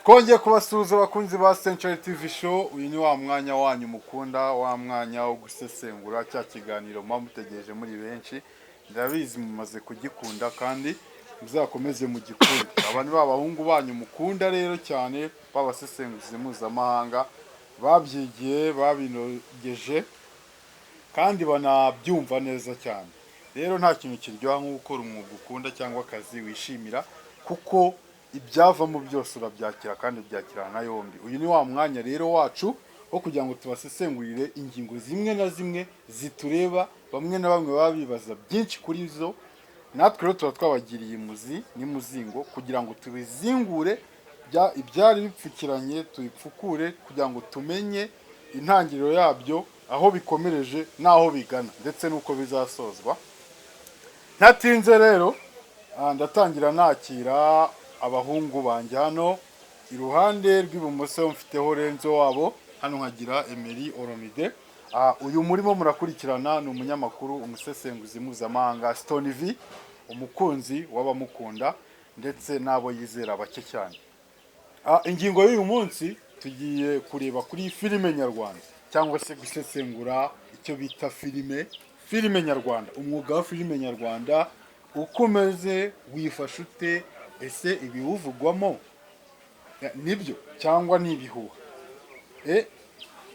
Twongeye kubasuhuza abakunzi ba Century TV Show. Uyu ni wa mwanya wanyu mukunda, wa mwanya wo gusesengura cya kiganiro muba mutegereje muri benshi. Ndabizi mumaze kugikunda kandi muzakomeze mu gikunde. Aba ni babahungu banyu mukunda rero cyane, babasesenguzi mpuzamahanga, babyigiye, babinogeje kandi banabyumva neza cyane. Rero nta kintu kiryoha nko gukora umwuga ukunda cyangwa akazi wishimira, kuko ibyavamo byose urabyakira kandi byakirana yombi. Uyu ni wa mwanya rero wacu wo kugira ngo tubasesengurire ingingo zimwe na zimwe zitureba, bamwe na bamwe baba bibaza byinshi kuri zo. Natwe rero tuba twabagiriye imuzi n'imuzingo kugira ngo tubizingure, ibyari bipfukiranye tubipfukure kugira ngo tumenye intangiriro yabyo, aho bikomereje n'aho bigana ndetse n'uko bizasozwa. Ntatinze rero ndatangira nakira abahungu banjye hano. Iruhande rw'ibumoso mfiteho Renzo wabo, hano nkagira Emery Oromide. Uyu murimo murakurikirana ni umunyamakuru, umusesenguzi mpuzamahanga Stone V, umukunzi w'abamukunda ndetse n'abo yizera bake cyane. Ingingo y'uyu munsi tugiye kureba kuri filime nyarwanda, cyangwa se gusesengura icyo bita filime nyarwanda. Umwuga wa filime nyarwanda ukomeze, wifashe ute? Ese ibiwuvugwamo nibyo cyangwa n'ibihuha?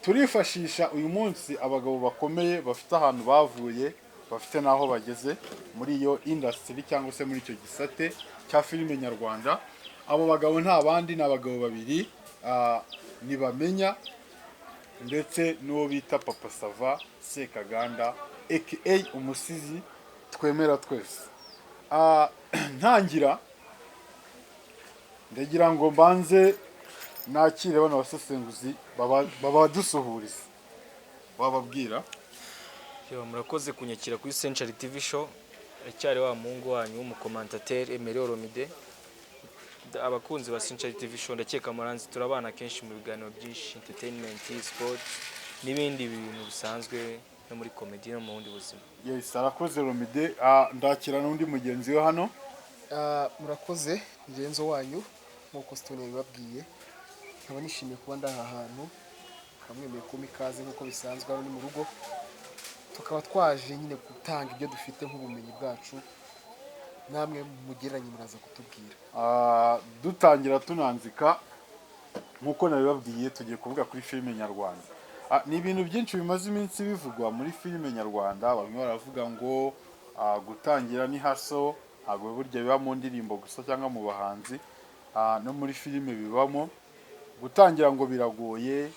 Turifashisha uyu munsi abagabo bakomeye bafite ahantu bavuye, bafite n'aho bageze muri iyo industry cyangwa se muri icyo gisate cya filime nyarwanda. Abo bagabo nta bandi, ni abagabo babiri, Ntibamenya ndetse n'uwo bita Papa Sava Sekaganda aka umusizi twemera twese. Ntangira ndagira ngo mbanze nakire bano basesenguzi babadusuhuriza, wababwira. Murakoze kunyakira kuri Century TV Show. Aracyari wa muhungu wanyu w'umukomantateri Emery Oromide. Abakunzi ba Century TV Show ndakeka muranzi, turabana kenshi mu biganiro byinshi, entertainment, sport n'ibindi bintu bisanzwe no muri comedy no mu bundi buzima. Yes, arakoze Oromide. Ndakira n'undi mugenzi we hano. Murakoze Renzo wanyu nk'uko Stone yabibabwiye. Nkaba nishimiye kuba ndaha hantu, kamwemeye kuma ikaze nk'uko bisanzwe hano ni mu rugo. Tukaba twaje nyine gutanga ibyo dufite nk'ubumenyi bwacu, namwe mugeranye muraza kutubwira. Dutangira tunanzika nk'uko nabibabwiye, tugiye kuvuga kuri filime nyarwanda. Ni ibintu byinshi bimaze iminsi bivugwa muri filime nyarwanda. Bamwe baravuga ngo gutangira ni haso, ntabwo burya biba mu ndirimbo gusa cyangwa mu bahanzi, no muri filime bibamo. Gutangira ngo biragoye,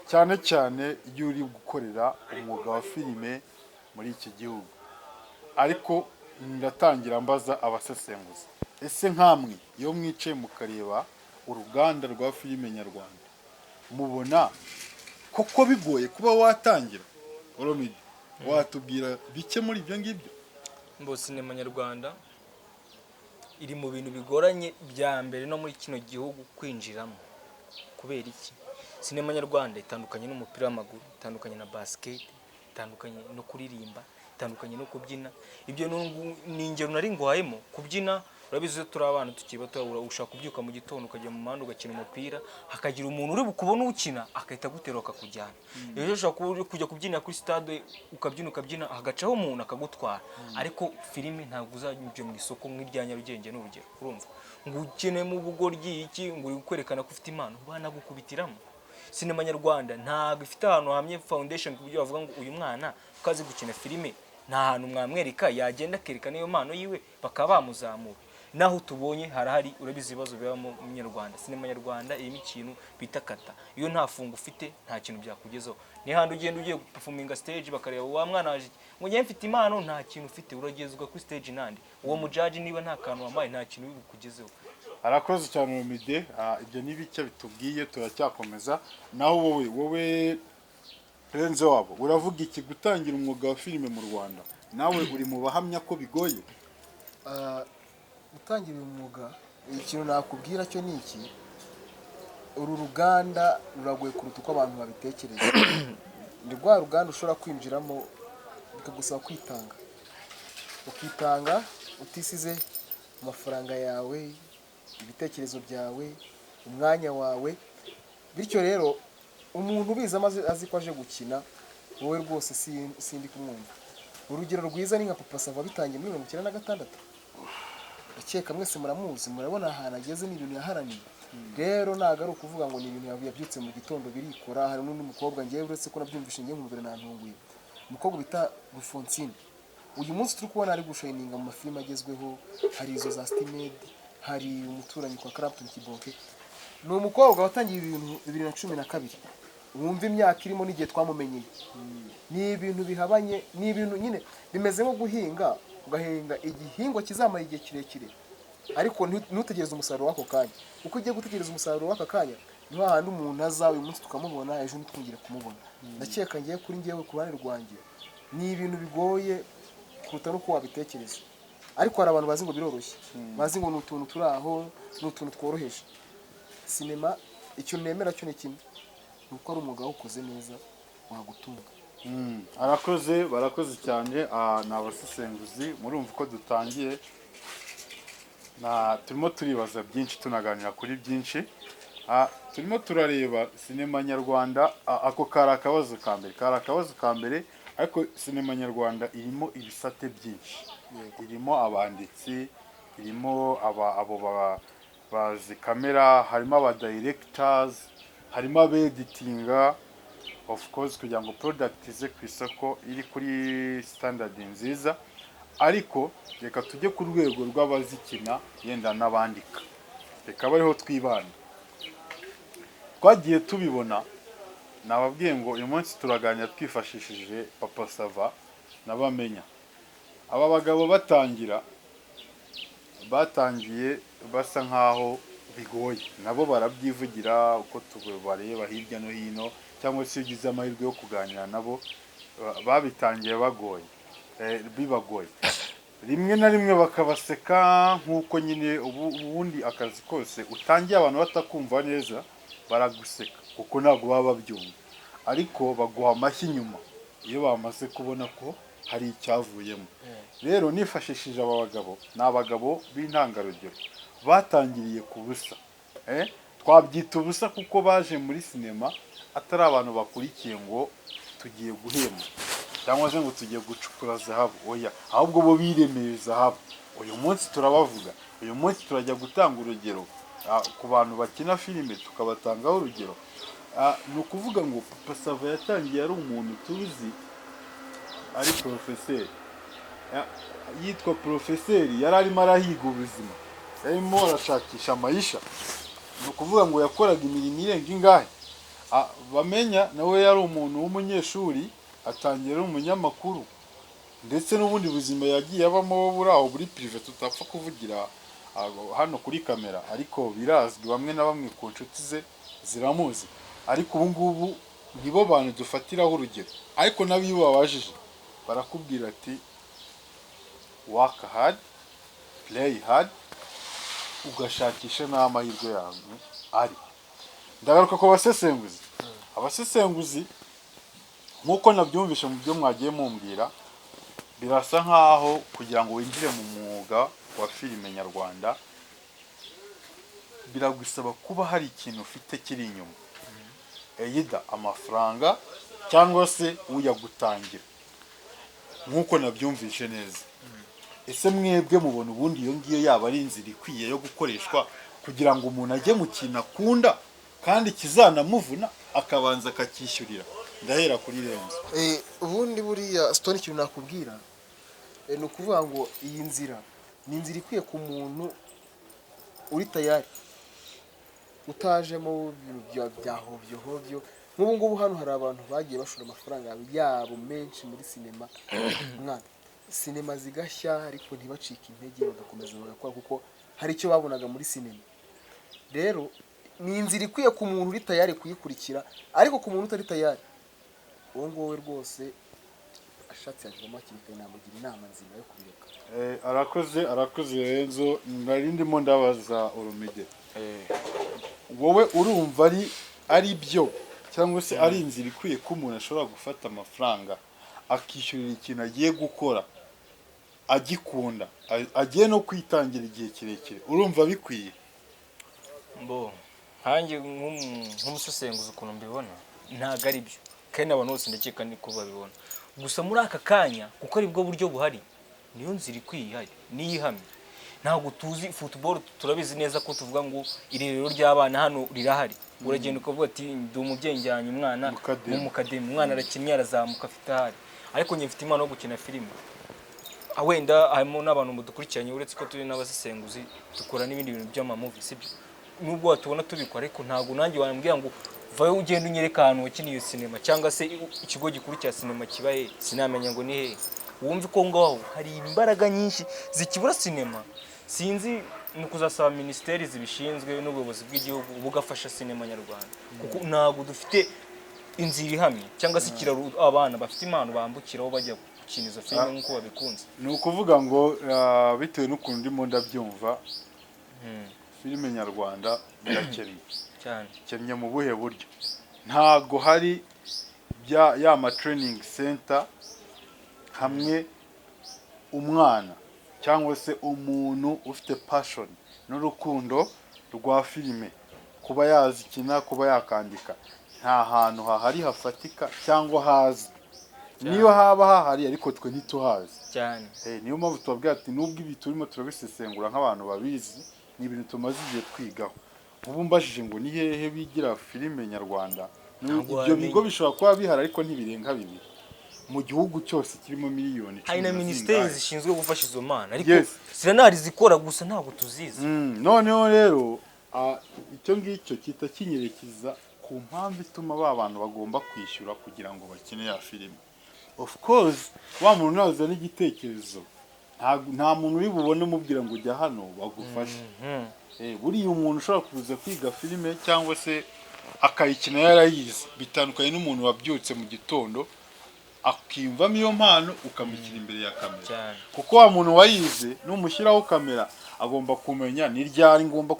cyane cyane iyo uri gukorera umwuga wa filime muri iki gihugu. Ariko ndatangira mbaza abasesenguzi, ese nkamwe iyo mwicaye mukareba uruganda rwa filime nyarwanda, mubona koko bigoye kuba watangira? Oromide, watubwira bike muri ibyo ngibyo? Sinema nyarwanda iri mu bintu bigoranye bya mbere no muri kino gihugu kwinjiramo. Kubera iki? Sinema nyarwanda itandukanye n'umupira w'amaguru, itandukanye na basket, itandukanye no kuririmba, itandukanye no kubyina. Ibyo ni ingero nari nguhayemo. Kubyina urabizi turi abana tukiri bato, ushaka kubyuka mu gitondo ukajya mu muhanda ugakina umupira, hakagira umuntu uri bukubona ukina akahita guterura akakujyana. Ejo ushaka kujya kubyina kuri stade ukabyina hagacaho umuntu akagutwara. Ariko filime ntabwo uzajya mu isoko nk'irya Nyarugenge n'urugero, urumva ngo ukine mu bugoryi iki ngo uri kwerekana ko ufite impano, banagukubitiramo. Sinema nyarwanda ntabwo ifite ahantu hamye foundation ku buryo bavuga ngo uyu mwana ukazi gukina filime nta hantu mwamwereka yagenda akerekana iyo mpano yiwe bakaba bamuzamura. Naho tubonye harahari, urabizi ibibazo biba mu Nyarwanda. Sinema nyarwanda irimo ikintu bita kata. Iyo nta fungu ufite nta kintu byakugezaho. Ni handi ugenda ugiye performinga stage bakareba wa mwana waje ngo njye mfite impano, nta kintu ufite, uragezwa kuri stage nandi. Uwo mujaji niba nta kantu wambaye nta kintu bikugezeho. Arakoze cyane Oromide. Ibyo ni bike bitubwiye, turacyakomeza. Naho wowe Renzo wabo, uravuga iki gutangira umwuga wa filime mu Rwanda? Nawe uri mu bahamya ko bigoye? Gutangira uyu mwuga, ikintu nakubwira cyo ni iki: uru ruganda ruragoye kuruta uko abantu babitekereza. Ni rwa ruganda ushobora kwinjiramo bikagusaba kwitanga, ukitanga utisize amafaranga yawe, ibitekerezo byawe, umwanya wawe. Bityo rero umuntu ubizi amaze azi ko aje gukina, wowe rwose sindi kumwumva. Urugero rwiza ni nka Papa Sava bitangiye muri 1996. Ndakeka mwese muramuzi, murabona ahantu ageze n'ibintu yaharaniye. Rero ntago ari ukuvuga ngo ni ibintu yabyutse mu gitondo birikora. Hari n'undi mukobwa ngiye uretse ko nabyumvishe ngiye nkumvira nantunguye, umukobwa bita Rufonsine. Uyu munsi turi kubona ari gushininga mu mafilime agezweho, hari izo za Stimed, hari umuturanyi kwa Clapton Kibonke. Ni umukobwa watangiye ibintu 2012. Wumva imyaka irimo n'igihe twamumenyeye. Ni ibintu bihabanye, ni ibintu nyine bimeze nko guhinga, ugahinga igihingwa kizamara igihe kirekire, ariko ntutegereze umusaruro wako kanya. Uko ugiye gutegereza umusaruro w'aka kanya, niho handi umuntu aza uyu munsi tukamubona, ejo ntitwongere kumubona. Ndakeka ngiye kuri ngewe ku ruhande rwanjye ni ibintu bigoye kuruta nuko wabitekereza, ariko hari abantu bazi ngo biroroshye, bazi ngo ni utuntu turi aho, ni utuntu tworoheje. Sinema icyo nemera cyo ni kimwe, nuko ari umwuga ukoze neza wagutunga. barakoze cyane. Ni abasesenguzi, murumva uko dutangiye, turimo turibaza byinshi, tunaganira kuri byinshi. Turimo turareba sinema nyarwanda. Ako kari akabazo ka mbere, ariko sinema nyarwanda irimo ibisate byinshi. Irimo abanditsi, irimo abo bazi kamera, harimo aba directors, harimo abeditinga, of course, kugira ngo product ize ku isoko iri kuri standard nziza. Ariko reka tujye ku rwego rw'abazikina yenda n'abandika, reka bariho twibana. Twagiye tubibona, nababwiye ngo uyu munsi turaganira twifashishije Papa Sava n'abamenya. Aba bagabo batangiye basa nkaho bigoye, nabo barabyivugira uko tubareba hirya no hino, cyangwa se ugize amahirwe yo kuganira nabo, babitangiye bibagoye. Rimwe na rimwe bakabaseka, nk'uko nyine ubundi akazi kose utangiye abantu batakumva neza baraguseka, kuko ntabwo baba babyumva, ariko baguha amashyi nyuma iyo bamaze kubona ko hari icyavuyemo. Rero nifashishije aba bagabo, ni abagabo b'intangarugero, batangiriye ku busa. Twabyita ubusa kuko baje muri sinema atari abantu bakurikiye ngo tugiye guhemba cyangwa se ngo tugiye gucukura zahabu, oya, ahubwo bo biremeye zahabu. Uyu munsi turabavuga, uyu munsi turajya gutanga urugero ku bantu bakina filime, tukabatangaho urugero. Ni ukuvuga ngo Papa Sava yatangiye ari umuntu tuzi, ari porofeseri, yitwa porofeseri, yari arimo arahiga ubuzima, yarimo arashakisha amayisha. Ni ukuvuga ngo yakoraga imirimo irenga ingahe. Bamenya nawe yari umuntu w'umunyeshuri, atangira ari umunyamakuru, ndetse n'ubundi buzima yagiye abamo buri aho buri prive tutapfa kuvugira hano kuri kamera, ariko birazwi, bamwe na bamwe ku nshuti ze ziramuzi. Ariko ubu ngubu nibo bantu dufatiraho urugero, ariko nabiyo babajije barakubwira ati work hard, play hard, ugashakisha n'amahirwe yawe ari. Ndagaruka ku abasesenguzi nk'uko nabyumvishe mu byo mwagiye mumbwira, birasa nkaho kugira ngo winjire mu mwuga wa filime nyarwanda biragusaba kuba hari ikintu ufite kiri inyuma, eyida amafaranga cyangwa se uyagutangira, nk'uko nabyumvishe neza. Ese mwebwe mubona ubundi iyo ngiyo yaba ari inzira ikwiye yo gukoreshwa kugira ngo umuntu ajye mu kintu akunda kandi kizanamuvuna akabanza akacyishyurira? Ndahera kuri Renzo. Ubundi buriya Stone ikintu nakubwira ni ukuvuga ngo iyi nzira ni inzira ikwiye ku muntu uri tayari, utajemo bya hovyo. Nk'ubu ngubu hano hari abantu bagiye bashora amafaranga yabo menshi muri sinema, mwana sinema zigashya, ariko ntibacike intege, bagakomeza bagakora kuko hari icyo babonaga muri sinema. Rero ni inzira ikwiye ku muntu uri tayari kuyikurikira, ariko ku muntu utari tayari, uwo ngowe rwose ashatse yagiramo hakiri kare, namugira inama nzima yo kubireka. Arakoze Renzo. Nari ndimo ndabaza Urumide, wowe urumva ari byo cyangwa se ari inzira ikwiye ko umuntu ashobora gufata amafaranga akishyurira ikintu agiye gukora agikunda, agiye no kwitangira igihe kirekire? Urumva bikwiye? nkanjye nk'umusesenguzi ukuntu mbibona ntabwo ari byo kandi n'abantu bose ndakeka niko babibona gusa muri aka kanya kuko ari bwo buryo buhari niyo nzira ikwiye ihari niyo ihamye ntabwo tuzi football turabizi neza ko tuvuga ngo irerero ry'abana hano rirahari uragenda ukavuga ati ndi umubyeyi njyanye umwana mu mukademi umwana arakinnye arazamuka afite ahari ariko njye mfite impano yo gukina filime wenda harimo n'abantu mudukurikiranye uretse ko turi n'abasesenguzi dukora n'ibindi bintu by'amamuvi sibyo nubwo watubona tubikora ariko ntabwo nanjye wambwira ngo vayo ugenda unyereka ahantu wakiniye sinema cyangwa se ikigo gikuru cya sinema kibaye sinamenya ngo ni hehe wumve ko ngaho hari imbaraga nyinshi zikibura sinema sinzi ni kuzasaba ministeri zibishinzwe n'ubuyobozi bw'igihugu bugafasha sinema nyarwanda kuko ntabwo dufite inzira ihamye cyangwa se ikiraro abana bafite impano bambukiraho bajya gukina izo filime nk'uko babikunze ni ukuvuga ngo bitewe n'ukuntu ndimo ndabyumva filime nyarwanda birakennye cyane kennye mu buhe buryo ntago hari ya ma training center hamwe umwana cyangwa se umuntu ufite passion n'urukundo rwa filime kuba yazikina kuba yakandika nta hantu hahari hafatika cyangwa hazi niyo haba hahari ariko twe ntituhazi cyane niyo mpamvu tubabwira ati nubwo ibi turimo turabisesengura nk'abantu babizi ni ibintu tumaze igihe twigaho ubu mbajije ngo ni hehe bigira filime nyarwanda ibyo bigo bishobora kuba bihari ariko ntibirenga bibiri mu gihugu cyose kirimo miliyoni 10 hari na ministeri zishinzwe gufasha izo mana ariko ziranari zikora gusa ntabwo tuzizi noneho rero icyo ngicyo kita kinyerekeza ku mpamvu ituma ba bantu bagomba kwishyura kugira ngo bakine ya filime of course wa muntu naza n'igitekerezo nta muntu uri bubone umubwira ngo ujya hano bagufashe buriya umuntu ushobora kuza kwiga filime cyangwa se akayikina yarayize bitandukanye n'umuntu wabyutse mu gitondo akimvamo iyo mpano ukamushyira imbere ya kamera kuko wa muntu wayize numushyiraho kamera agomba kumenya ni ryari ngomba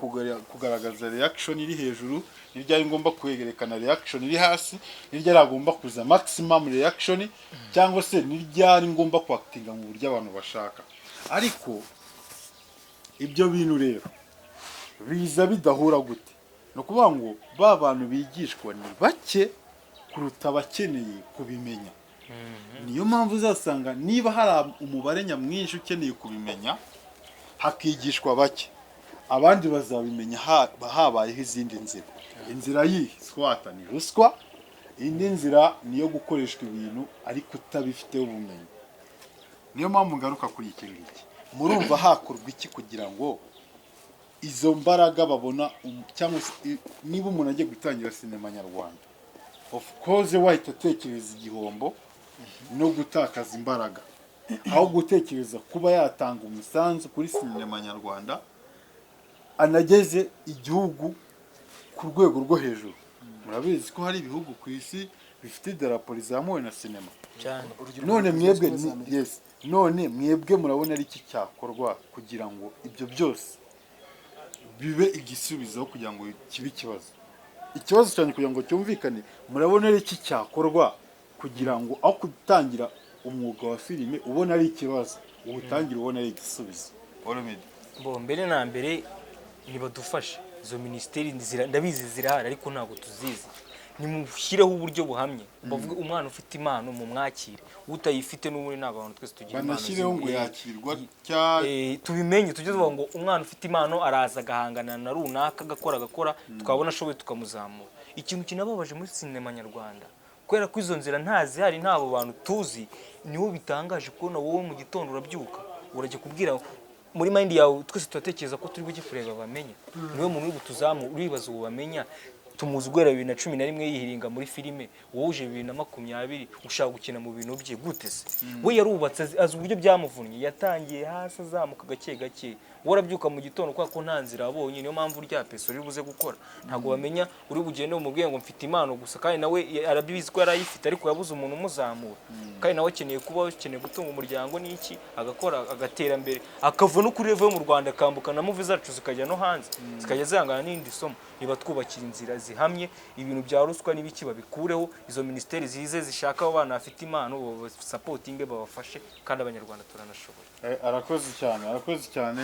kugaragaza reaction iri hejuru ni ryari ngomba kwegerekana reaction iri hasi ni ryari agomba kuza maximum reaction cyangwa se ni ryari ngomba kwactinga mu buryo abantu bashaka ariko ibyo bintu rero biza bidahura gute no kuvuga ngo ba bantu bigishwa ni bake kuruta abakeneye kubimenya niyo mpamvu uzasanga niba hari umubare nyamwinshi ukeneye kubimenya hakigishwa bake abandi bazabimenya habayeho izindi nzira inzira y'iswata ni ruswa indi nzira niyo gukoreshwa ibintu ariko utabifiteho ubumenyi niyo mpamvu ngaruka kuri iki ngiki murumva hakorwa iki kugira ngo izo mbaraga babona cyangwa niba umuntu agiye gutangira sinema nyarwanda of course wahita atekereza igihombo no gutakaza imbaraga aho gutekereza kuba yatanga umusanzu kuri sinema nyarwanda anageze igihugu ku rwego rwo hejuru murabizi ko hari ibihugu ku isi bifite idarapo rizamuwe na sinema none mwebwe murabona ari iki cyakorwa kugira ngo ibyo byose bibe igisubizo kugira ngo kibe ikibazo cyane kugira ngo cyumvikane murabona ari iki cyakorwa kugira ngo aho gutangira umwuga wa filime ubona ari ikibazo ubutangira ubona ari igisubizo mbere na mbere nibadufashe izo ministeri ndabizi zirahari ariko ntabwo tuzizi nimushyireho uburyo buhamye bavuga umwana ufite impano mu mwakire utayifite n'ubundi ntabwo abantu twese tugira impano banashyireho ngo yakirwa tubimenye tujye tuvuga ngo umwana ufite impano araza agahangana na runaka agakora twabona ashoboye tukamuzamura ikintu kinababaje muri sinema nyarwanda kubera ko izo nzira ntazihari ntabo bantu tuzi niwo bitangaje kubona wowe mu gitondo urabyuka urajya kubwira muri mind yawe twese turatekereza ko turi bujye kureba bamenye niwe muntu uri butuzamu uribaza ubu bamenya tumuzi guhera 2011 yihiringa muri filime wowe uje 2020 ushaka gukina mu bintu bye gute se we yarubatse azi uburyo byamuvunnye yatangiye hasi azamuka gake gake warabyuka mu gitondo kwa ko nta nzira abonye niyo mpamvu urya peso uri buze gukora ntago bamenya uri bugende mu bwenge ngo mfite impano gusa kandi nawe arabizi ko yarayifite ariko yabuze umuntu umuzamura kandi nawe akeneye kuba akeneye gutunga umuryango n'iki agakora agatera mbere akava no kuri level yo mu Rwanda akambuka na movie zacu zikajya no hanze zikajya zangana n'indi somo niba twubakira inzira zihamye, ibintu bya ruswa n'ibiki babikureho, izo minisiteri zize zishaka abo bana bafite impano sapotinge babafashe, kandi abanyarwanda turanashoboye. arakoze cyane.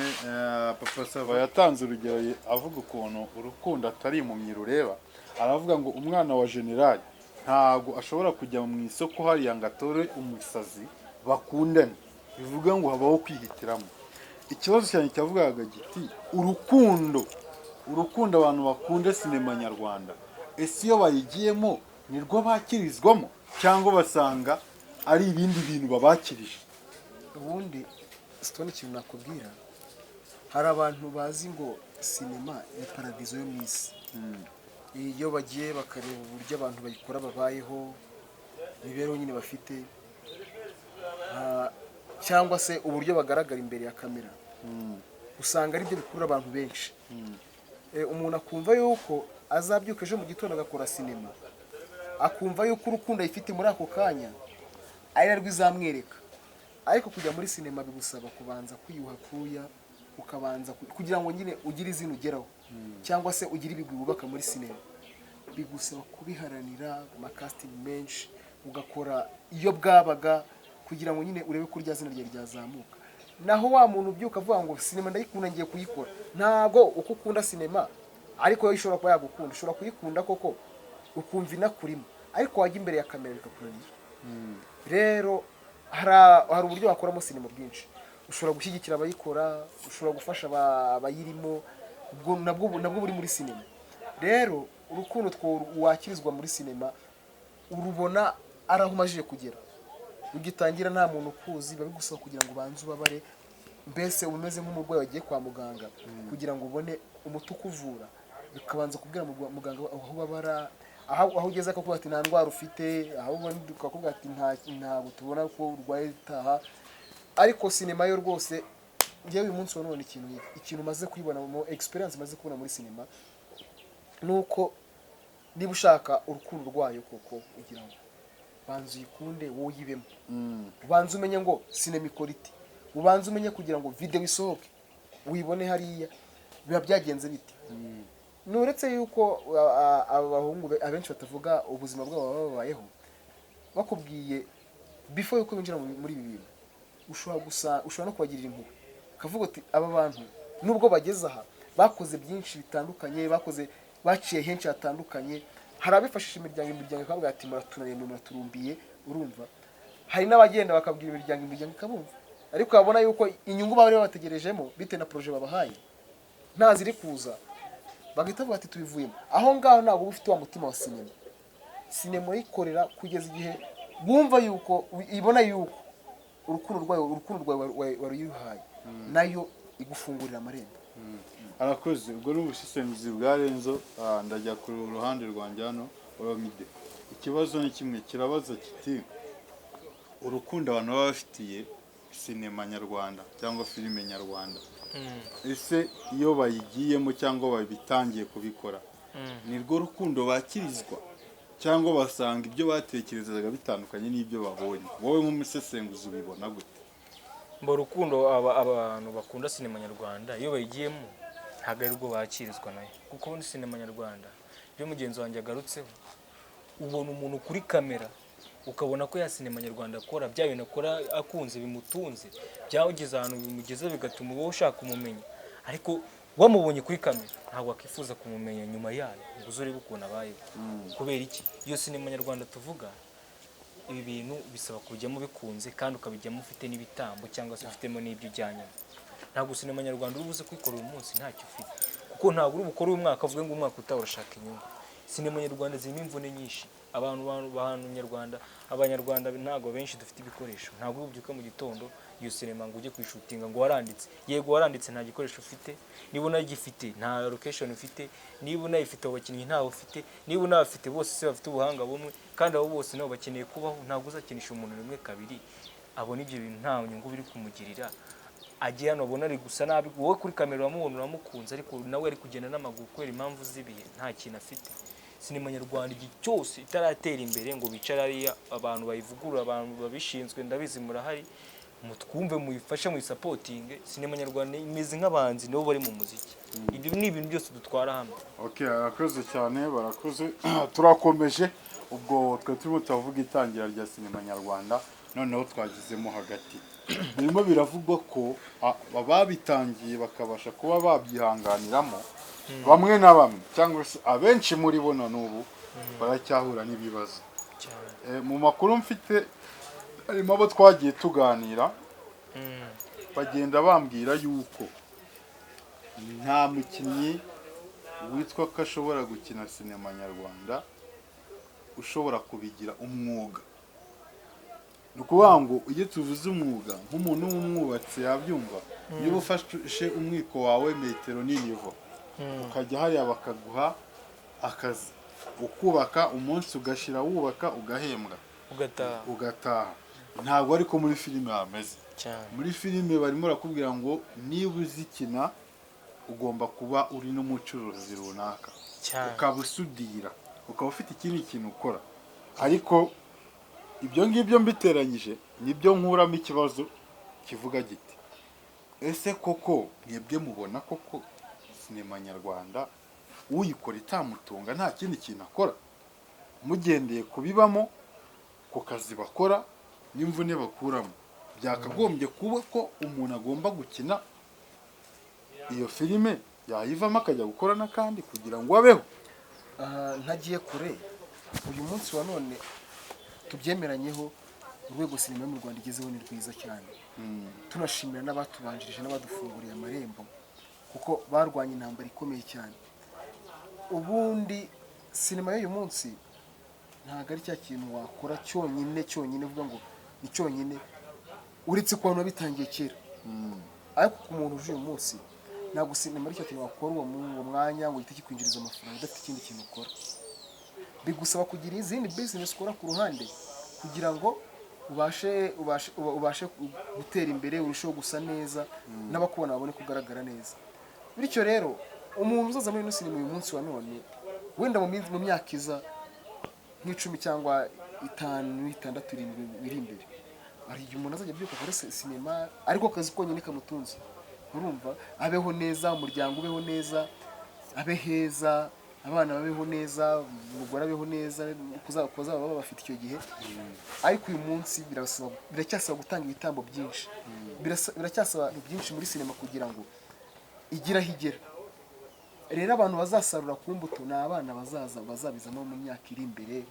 Papa Sava yatanze urugero avuga ukuntu urukundo atari impumyi rureba. Aravuga ngo umwana wa generali ntago ashobora kujya mu isoko hariya ngo atore umusazi bakundane, bivuga ngo habaho kwihitiramo. Ikibazo cyane cyavugaga giti urukundo abantu bakunda sinema nyarwanda, ese iyo bayigiyemo nirwo bakirizwamo cyangwa basanga ari ibindi bintu babakirije? ubundi sitone ikintu nakubwira, hari abantu bazi ngo sinema ni paradizo yo mu isi. Iyo bagiye bakareba uburyo abantu bayikora babayeho, imibereho nyine bafite, cyangwa se uburyo bagaragara imbere ya kamera, usanga aribyo bikurura abantu benshi. Umuntu akumva yuko azabyuka ejo mu gitondo agakora sinema, akumva yuko urukundo ayifite muri ako kanya ari narwo izamwereka. Ariko kujya muri sinema bigusaba kubanza kwiyuha kuya, ukabanza kugira ngo nyine ugire izina ugeraho, cyangwa se ugire ibigwi wubaka muri sinema, bigusaba kubiharanira amakasting menshi, ugakora iyo bwabaga kugira ngo nyine urebe ko rya zina ryawe ryazamuka. Naho wa muntu ubyuka avuga ngo sinema ndayikunda ngiye kuyikora, ntabwo uko ukunda sinema ariko yo ishobora kuba yagukunda. Ushobora kuyikunda koko ukumva inakurimo, ariko wajya imbere ya kamera bikakunanira. Rero hari uburyo wakoramo sinema bwinshi. Ushobora gushyigikira abayikora, ushobora gufasha abayirimo, nabwo buri muri sinema. Rero urukundo wakirizwa muri sinema urubona arahumajije kugera. Ugitangira nta muntu ukuzi, biba bigusaba kugira ngo ubanze ubabare, mbese umeze nk'umurwayi wagiye kwa muganga kugira ngo ubone umuti ukuvura. Ukabanza kubwira muganga aho ubabara, aho ugeze akakubwira ati nta ndwara ufite, aho ubona ukakubwira ati ntabwo tubona ko urwaye taha. Ariko sinema yo rwose njyewe uyu munsi wa none ikintu maze kuyibona mu experience maze kubona muri sinema, nuko niba ushaka urukundo rwayo koko ugira ngo banza uyikunde wowe uyibemo. Ubanza umenye ngo sinema ikora iti, ubanza umenye kugira ngo video isohoke uyibone hariya biba byagenze biti. Nuretse yuko abahungu abenshi batavuga ubuzima bwabo babayeho, bakubwiye before yuko binjira muri ibi bintu, ushobora no kubagirira impuhwe, ukavuga uti aba bantu nubwo bageze aha bakoze byinshi bitandukanye, baciye henshi hatandukanye. Hari abifashisha imiryango ikavuga ati muratunaniye, muraturumbiye, urumva. Hari n'abagenda bakabwira imiryango ikabumva, ariko babona yuko inyungu bari bategerejemo bitewe na projet babahaye nta ziri kuza, bagahita bavuga ati tubivuyemo. Aho ngaho ntabwo uba ufite wa mutima wa sinema. Sinema uyikorera kugeza igihe wumva yuko ibona yuko urukundo rwawe waruyuhaye, nayo igufungurira amarembo. Arakoze. Ubwo ni ubusesenguzi bwa Renzo. Ndajya ku ruhande rwanjye hano Olomide. Ikibazo ni kimwe kirabaza kiti urukundo abantu baba bafitiye sinema nyarwanda cyangwa filime nyarwanda, ese iyo bayigiyemo cyangwa babitangiye kubikora nirwo rukundo bakirizwa cyangwa basanga ibyo batekerezaga bitandukanye n'ibyo babonye? Wowe nk'umusesenguzi ubibona gute? Mbo rukundo abantu bakunda sinema nyarwanda iyo bayigiyemo ntabwo ari rwo bakirizwa nayo, kuko ubundi sinema nyarwanda byo mugenzi wanjye agarutseho, ubona umuntu kuri kamera ukabona ko ya sinema nyarwanda akora bya bintu akora akunze bimutunze, byawugeze ahantu bimugeze bigatuma wowe ushaka kumumenya, ariko wamubonye kuri kamera ntabwo akifuza kumumenya nyuma yayo ngo uzurebe ukuntu abayeho. Kubera iki? Iyo sinema nyarwanda tuvuga, ibi bintu bisaba kujyamo bikunze kandi ukabijyamo ufite n'ibitambo cyangwa se ufitemo n'ibyo ujyanyemo. Ntabwo sinema nyarwanda urubuze kwikora uyu munsi ntacyo ufite, kuko ntabwo uri bukore uyu mwaka uvuge ngo umwaka utaha urashaka inyungu. Sinema nyarwanda zirimo imvune nyinshi. Abanyarwanda ntabwo benshi dufite ibikoresho. Ntabwo ubyuka mu gitondo iyo sinema ngo ujye kwishutinga ngo waranditse. Yego waranditse nta gikoresho ufite, niba unagifite nta location ufite, niba unayifite abakinnyi ntawe ufite, niba unabafite bose se bafite ubuhanga bumwe, kandi abo bose nabo bakeneye kubaho. Ntabwo uzakinisha umuntu rimwe kabiri abona ibyo bintu nta nyungu biri kumugirira, agiye hano abona ari gusa nabi. Wowe kuri kamera uramubona uramukunze, ariko nawe ari kugenda n'amaguru kubera impamvu z'ibihe, nta kintu afite. Sinema nyarwanda igihe cyose itaratera imbere ngo bicara ariya abantu bayivugurura, abantu babishinzwe ndabizi murahari, mutwumve muyifashe muyisapotinge. Sinema nyarwanda imeze nk'abahanzi nibo bari mu muziki. Ibyo ni ibintu byose dutwara hano. Okay, barakoze cyane, barakoze. Turakomeje ubwo twe turimo turavuga itangira rya sinema nyarwanda, noneho twagizemo hagati. Birimo biravugwa ko ababitangiye bakabasha kuba babyihanganiramo, bamwe na bamwe cyangwa se abenshi muri bo na n'ubu baracyahura n'ibibazo. Mu makuru mfite harimo abo twagiye tuganira, bagenda bambwira yuko nta mukinnyi witwa ko ashobora gukina sinema nyarwanda ushobora kubigira umwuga. Ni ukuvuga ngo iyo tuvuze umwuga nk'umuntu w'umwubatsi yabyumva, niba ufashe umwiko wawe metero n'inivo ukajya hariya bakaguha akazi ukubaka, umunsi ugashira wubaka ugahembwa ugataha. Ntabwo ariko muri filime hameze. Muri filime barimo barakubwira ngo niba uzikina ugomba kuba uri n'umucuruzi runaka, ukaba usudira, ukaba ufite ikindi kintu ukora. Ariko ibyo ngibyo mbiteranyije nibyo nkuramo ikibazo kivuga giti, ese koko mwebwe mubona koko sinema nyarwanda uyikora itamutunga nta kindi kintu akora, mugendeye kubibamo ku kazi bakora n'imvune bakuramo? Byakagombye kuba ko umuntu agomba gukina iyo filime yayivamo akajya gukora n'akandi kugira ngo abeho. Ntagiye kure, uyu munsi wa none tubyemeranyeho, urwego sinema yo mu Rwanda igezeho ni rwiza cyane. Tunashimira n'abatubanjirije n'abadufunguriye amarembo, kuko barwanya intambara ikomeye cyane. Ubundi sinema y'uyu munsi ntabwo ari cya kintu wakora cyonyine uvuga ngo ni cyonyine, uretse ku bantu babitangiye kera. Ariko ku muntu uje uyu munsi, ntabwo sinema ari cyo kintu wakora uwo mwanya ngo uhite kikwinjiriza amafaranga udafite ikindi kintu ukora. Bigusaba kugira izindi business ukora ku ruhande kugira ngo ubashe gutera imbere, urusheho gusa neza, n'abakubona babone kugaragara neza. Bityo rero umuntu uzaza muri ino sinema uyu munsi wa none, wenda mu myaka iza nk'icumi cyangwa 5, 6, 7 biri imbere, hari igihe umuntu azajya abyuka akora sinema ariko akazi konyine kamutunze. Urumva, abeho neza, umuryango ubeho neza, abe heza, abana babeho neza, umugore abeho neza, kuzaba baba bafite icyo gihe. Ariko uyu munsi biracyasaba gutanga ibitambo byinshi, biracyasaba byinshi muri sinema kugira ngo igira aho igera. Rero abantu bazasarura ku mbuto ni abana bazabizamo mu myaka iri imbere,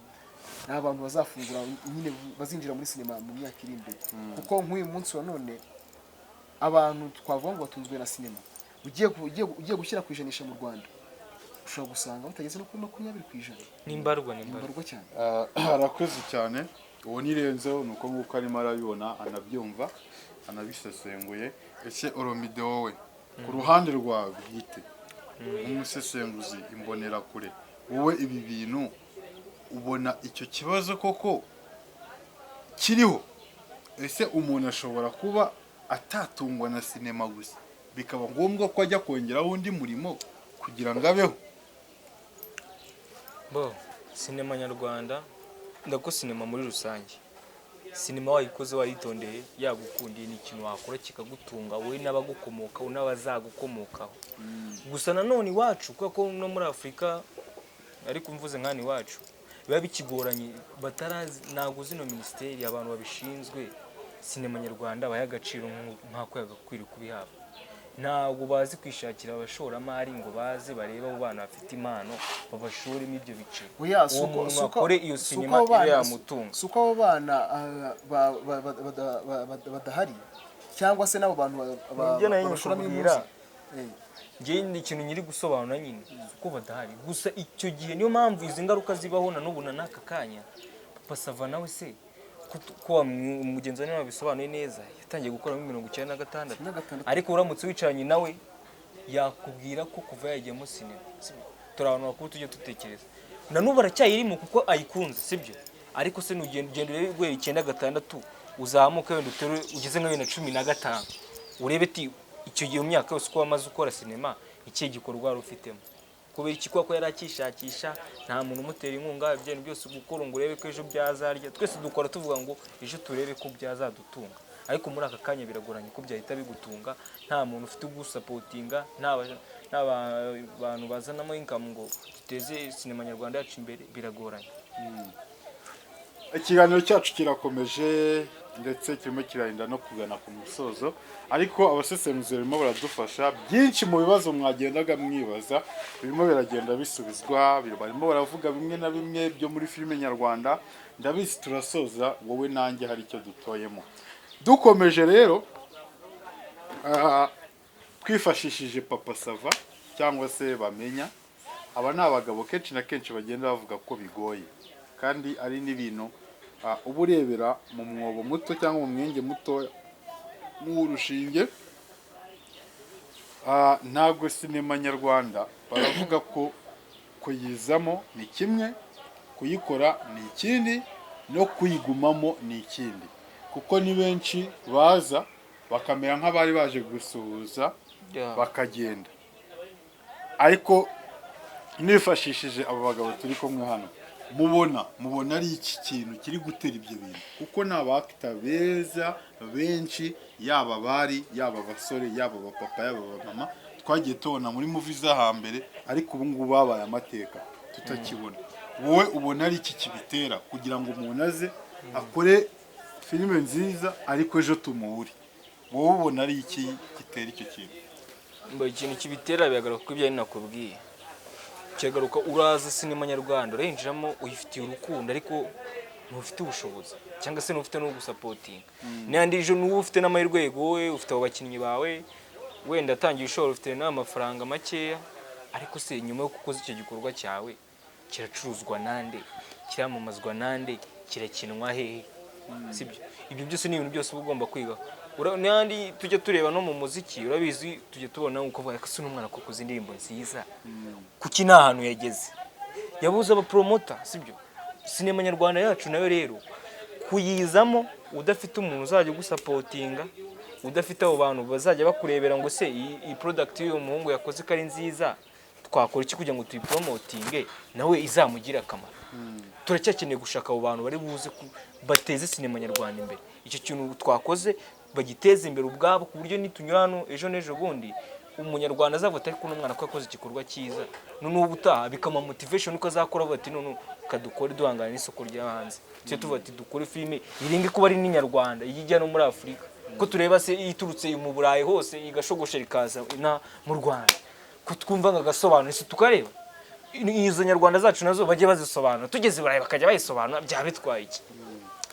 ni abantu bazafungura nyine bazinjira muri sinema mu myaka iri imbere. Kuko nk'uyu munsi wa none abantu twavuga ngo batunzwe na sinema, ugiye gushyira ku ijanisha mu Rwanda ushobora gusanga batageze no kuri 20%. Nimbarwa cyane. Arakoze cyane, uwo nirenzeho nuko nguko arimo arabibona, anabyumva, anabisesenguye. Ese Olomide wowe ku ruhande rwawe bwite nk'umusesenguzi imbonera kure, wowe ibi bintu ubona icyo kibazo koko kiriho? Ese umuntu ashobora kuba atatungwa na sinema gusa bikaba ngombwa ko ajya kongeraho undi murimo kugira ngo abeho? Sinema nyarwanda, ndako sinema muri rusange, sinema wayikoze wayitondeye yagukundiye, ni ikintu wakora kikagutunga wowe n'abagukomokaho n'abazagukomokaho. Gusa nanone iwacu kuko no muri Afurika, ariko mvuze nkani iwacu biba bikigoranye, batarazi ntago zino ministeri abantu babishinzwe sinema nyarwanda bayagaciro nk'ako yagakwiriye kubihabwa. Ntabwo bazi kwishakira abashoramari ngo baze bareba abo bana bafite impano babashoremo ibyo bice. Akore iyo sinema ibe yamutunga. Suko abo bana badahari cyangwa se nabo bantu babashoramo impunzi. Ngiye ni ikintu nyiri gusobanura nyine uko badahari. Gusa icyo gihe niyo mpamvu izi ngaruka zibaho na n'ubu n'aka kanya. Papa Sava nawe se ko umugenzi wa bisobanuye neza, yatangiye gukora muri 1996, ariko uramutse wicaranye nawe yakubwira ko kuva yagiyemo sinema. Turabona ko tujye tutekereza na n'ubu aracyayirimo kuko ayikunze, sibyo? Ariko se n'ugenda rwe 96 uzamuka wenda ugeze nka 2015, urebe ati icyo gihe mu myaka yose ko wamaze ukora sinema iki gikorwa wari ufitemo. Kubera iki ko yarakishakisha, nta muntu umutera inkunga, ibyo byose gukora ngo urebe ko ejo byazarya. Twese dukora tuvuga ngo ejo turebe ko byazadutunga. ariko muri aka kanya biragoranye ko byahita bigutunga nta muntu ufite ugusapotinga nta bantu bazanamo income ngo duteze sinema nyarwanda yacu imbere, biragoranye. Ikiganiro cyacu kirakomeje ndetse kirimo kirarinda no kugana ku musozo, ariko abasesenguzi barimo baradufasha byinshi mu bibazo mwagendaga mwibaza birimo biragenda bisubizwa, barimo baravuga bimwe na bimwe byo muri filime nyarwanda. Ndabizi turasoza wowe nanjye hari icyo dutoyemo. Dukomeje rero twifashishije Papa Sava cyangwa se Bamenya. Aba ni abagabo kenshi na kenshi bagenda bavuga ko bigoye kandi ari n'ibintu uba urebera mu mwobo muto cyangwa mu mwenge muto nk'urushinge. Ntabwo sinema nyarwanda baravuga ko kuyizamo ni kimwe, kuyikora ni ikindi, no kuyigumamo ni ikindi, kuko ni benshi baza bakamera nk'abari baje gusuhuza bakagenda. Ariko nifashishije aba bagabo turi kumwe hano, mubona ari iki kintu kiri gutera ibyo bintu, kuko ni abakita beza benshi, yaba bari, yaba abasore, yaba abapapa, yaba abamama twagiye tubona muri movie z'ahambere, ariko ubu ngubu babaye amateka tutakibona. Wowe ubona ari iki kibitera kugira ngo umuntu aze akore filime nziza ariko ejo tumuhure? Wowe ubona ari iki gitera icyo kintu? Ikintu kibitera biragaruka ko ibyo nakubwiye, kiragaruka uraza sinema nyarwanda urinjiramo uyifitiye urukundo ariko ntufite ubushobozi cyangwa se ntufite no gusapotinga. N'andi ejo n'ubu ufite n'amahirwe yego wowe ufite abakinnyi bawe, wenda atangiye ishoro ufite n'amafaranga makeya, ariko se nyuma yo kukoza icyo gikorwa cyawe kiracuruzwa nande, kiramamazwa nande, kirakinwa hehe? Sibyo? Ibyo byose ni ibintu byose uba ugomba kwiga. N'andi tujya tureba no mu muziki, urabizi tujya tubona uko bavuga ko n'umwana kukoza indirimbo nziza kuki nta hantu yageze, yabuze abapromota. Sibyo? Sinema nyarwanda yacu nayo rero kuyizamo udafite umuntu uzajya gusapotinga, udafite abo bantu bazajya bakurebera ngo se iyi product y'uyu muhungu yakoze ko ari nziza, twakora iki kugira ngo tuyipromotinge nawe izamugira akamaro. Turacyakeneye gushaka abo bantu bari buze bateze sinema nyarwanda imbere. Icyo kintu twakoze bagiteza imbere ubwabo ku buryo nitunyura hano ejo n'ejo bundi umunyarwanda azavuga ariko n'umwana ko yakoze igikorwa cyiza, none ubutaha bikama motivation uko azakora bati none kadukore duhangana n'isoko rya hanze. Cyo tuvuga ati dukore filime iringe kuba ari n'inyarwanda ijya no muri Afurika, ko tureba se iturutse mu Burayi hose igashogosha rikaza mu Rwanda, ko twumva ngagasobanura isi tukareba izo nyarwanda zacu nazo bajye bazisobanura, tugeze Burayi bakajya bayisobanura, bya bitwaye iki?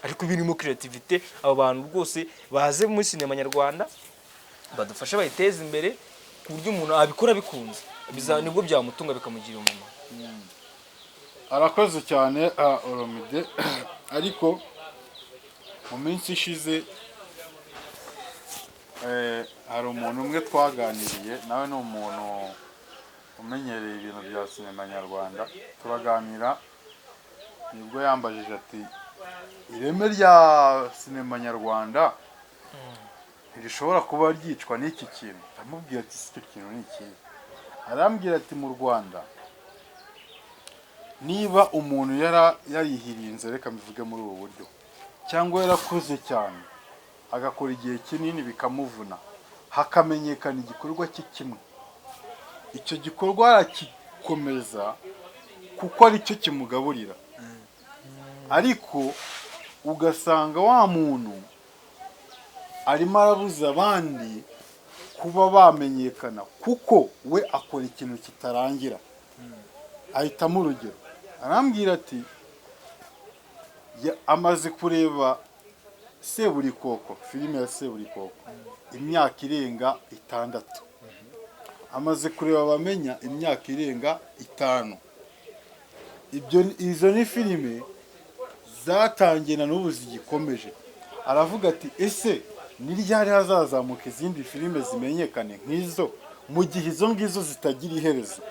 Ariko birimo creativity, abo bantu rwose baze muri sinema nyarwanda badufasha bayiteza imbere ku buryo umuntu abikora bikunze, nibwo byamutunga bikamugira umumaro. Arakoze cyane Olomide. Ariko mu minsi ishize hari umuntu umwe twaganiriye, nawe ni umuntu umenyereye ibintu bya sinema nyarwanda, turaganira nibwo yambajije ati ireme rya sinema nyarwanda ntirishobora kuba ryicwa n'iki kintu. Ndamubwira ati icyo kintu ni iki? Arambwira ati mu Rwanda niba umuntu yarihirinze, reka mbivuge muri ubu buryo, cyangwa yarakuze cyane agakora igihe kinini bikamuvuna, hakamenyekana igikorwa cye kimwe, icyo gikorwa aragikomeza kuko ari cyo kimugaburira. Ariko ugasanga wa muntu arimo arabuza abandi kuba bamenyekana kuko we akora ikintu kitarangira. Ahitamo urugero, arambwira ati amaze kureba Seburikoko, filime ya Seburikoko imyaka irenga 6, amaze kureba Bamenya imyaka irenga 5. Izo ni filime zatangiye na n'ubu zigikomeje. Aravuga ati ese ni ryari hazazamuka izindi filime zimenyekane nk'izo mu gihe izo ngizo zitagira iherezo?